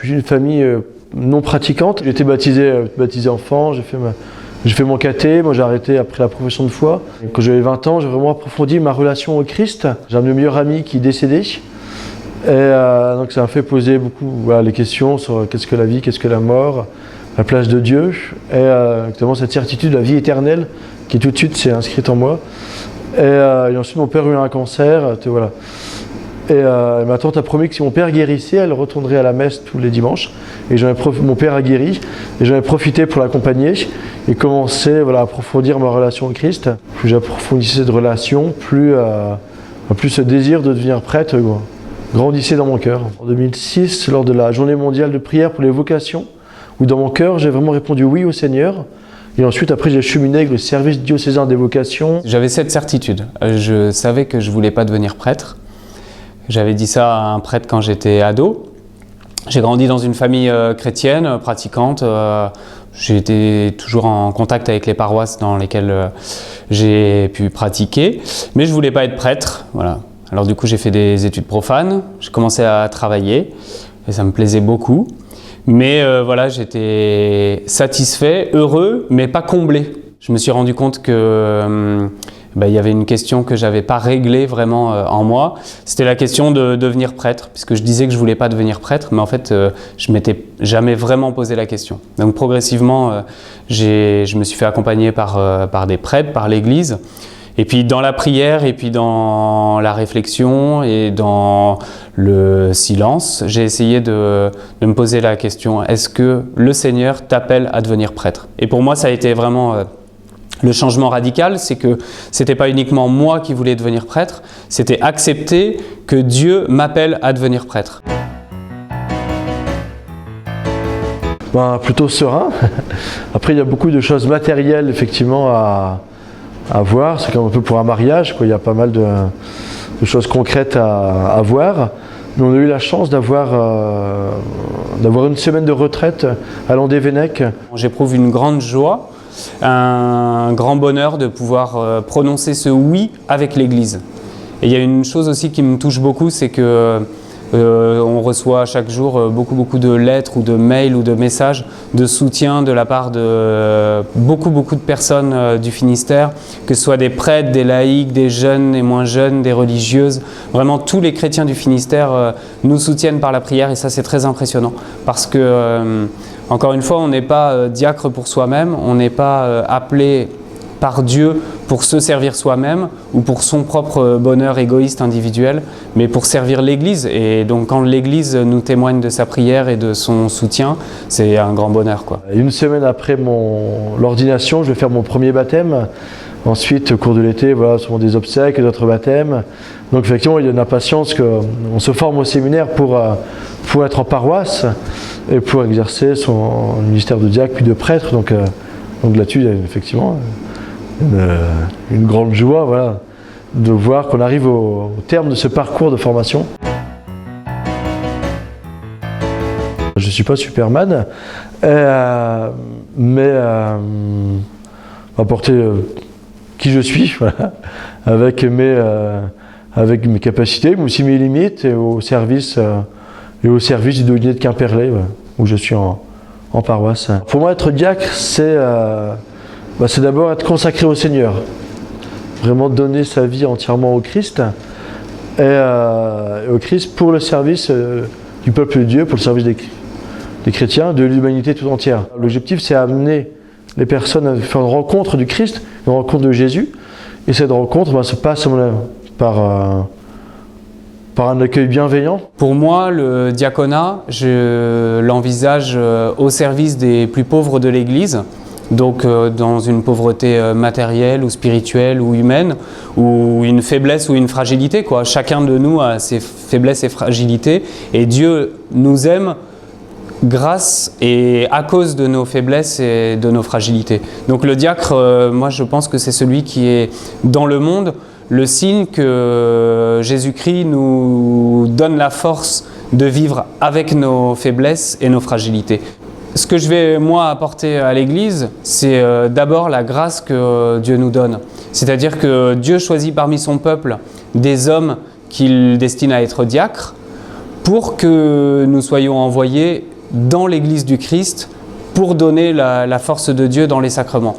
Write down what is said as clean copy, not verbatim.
suis d'une famille non pratiquante. J'ai été baptisé enfant, j'ai fait mon caté, moi j'ai arrêté après la profession de foi. Quand j'avais 20 ans, j'ai vraiment approfondi ma relation au Christ. J'ai un de mes meilleurs amis qui est décédé. Et donc ça m'a fait poser beaucoup les questions sur qu'est-ce que la vie, qu'est-ce que la mort, la place de Dieu. Et notamment cette certitude de la vie éternelle qui tout de suite s'est inscrite en moi. Et ensuite mon père a eu un cancer, voilà. Et ma tante a promis que si mon père guérissait, elle retournerait à la messe tous les dimanches. Et mon père a guéri, et j'en ai profité pour l'accompagner et commencer à approfondir ma relation au Christ. Plus j'approfondissais cette relation, plus ce désir de devenir prêtre grandissait dans mon cœur. En 2006, lors de la journée mondiale de prière pour les vocations, où dans mon cœur j'ai vraiment répondu oui au Seigneur. Et ensuite, après, j'ai cheminé avec le service diocésain des vocations. J'avais cette certitude. Je savais que je ne voulais pas devenir prêtre. J'avais dit ça à un prêtre quand j'étais ado. J'ai grandi dans une famille chrétienne, pratiquante. J'ai été toujours en contact avec les paroisses dans lesquelles j'ai pu pratiquer. Mais je ne voulais pas être prêtre. Voilà. Alors du coup, j'ai fait des études profanes. J'ai commencé à travailler et ça me plaisait beaucoup. Mais voilà, j'étais satisfait, heureux, mais pas comblé. Je me suis rendu compte que il y avait une question que j'avais pas réglée vraiment en moi. C'était la question de devenir prêtre, puisque je disais que je voulais pas devenir prêtre, mais en fait, je m'étais jamais vraiment posé la question. Donc progressivement, je me suis fait accompagner par des prêtres, par l'Église. Et puis dans la prière, et puis dans la réflexion, et dans le silence, j'ai essayé de me poser la question, est-ce que le Seigneur t'appelle à devenir prêtre? Et pour moi, ça a été vraiment le changement radical, c'est que c'était pas uniquement moi qui voulais devenir prêtre, c'était accepter que Dieu m'appelle à devenir prêtre. Plutôt serein. Après, il y a beaucoup de choses matérielles, effectivement, à voir. C'est comme un peu pour un mariage, quoi. Il y a pas mal de choses concrètes à voir. Mais on a eu la chance d'avoir une semaine de retraite à Landévennec. J'éprouve une grande joie, un grand bonheur de pouvoir prononcer ce oui avec l'Église. Et il y a une chose aussi qui me touche beaucoup, c'est que on reçoit chaque jour beaucoup de lettres ou de mails ou de messages de soutien de la part de beaucoup de personnes du Finistère, que ce soit des prêtres, des laïcs, des jeunes et moins jeunes, des religieuses. Vraiment tous les chrétiens du Finistère nous soutiennent par la prière et ça c'est très impressionnant parce que encore une fois on n'est pas diacre pour soi-même, on n'est pas appelé par Dieu pour se servir soi-même ou pour son propre bonheur égoïste individuel, mais pour servir l'Église. Et donc quand l'Église nous témoigne de sa prière et de son soutien, c'est un grand bonheur, quoi. Une semaine après l'ordination, je vais faire mon premier baptême. Ensuite, au cours de l'été, voilà, ce sont des obsèques et d'autres baptêmes. Donc effectivement, il y a une impatience qu'on se forme au séminaire pour être en paroisse et pour exercer son ministère de diacre puis de prêtre. Donc là-dessus, il y a effectivement une grande joie, voilà, de voir qu'on arrive au terme de ce parcours de formation. Je ne suis pas Superman, mais apporter qui je suis, voilà, avec mes capacités, mais aussi mes limites, et au service du Doyenné de Quimperlé, voilà, où je suis en paroisse. Pour moi, être diacre, c'est d'abord être consacré au Seigneur, vraiment donner sa vie entièrement au Christ, et au Christ pour le service du peuple de Dieu, pour le service des chrétiens, de l'humanité tout entière. L'objectif, c'est amener les personnes à faire une rencontre du Christ, une rencontre de Jésus, et cette rencontre se passe par un accueil bienveillant. Pour moi, le diaconat, je l'envisage au service des plus pauvres de l'Église, donc dans une pauvreté matérielle ou spirituelle ou humaine, ou une faiblesse ou une fragilité, quoi. Chacun de nous a ses faiblesses et fragilités, et Dieu nous aime grâce et à cause de nos faiblesses et de nos fragilités. Donc le diacre, moi je pense que c'est celui qui est dans le monde le signe que Jésus-Christ nous donne la force de vivre avec nos faiblesses et nos fragilités. Ce que je vais, moi, apporter à l'Église, c'est d'abord la grâce que Dieu nous donne. C'est-à-dire que Dieu choisit parmi son peuple des hommes qu'il destine à être diacres pour que nous soyons envoyés dans l'Église du Christ pour donner la force de Dieu dans les sacrements.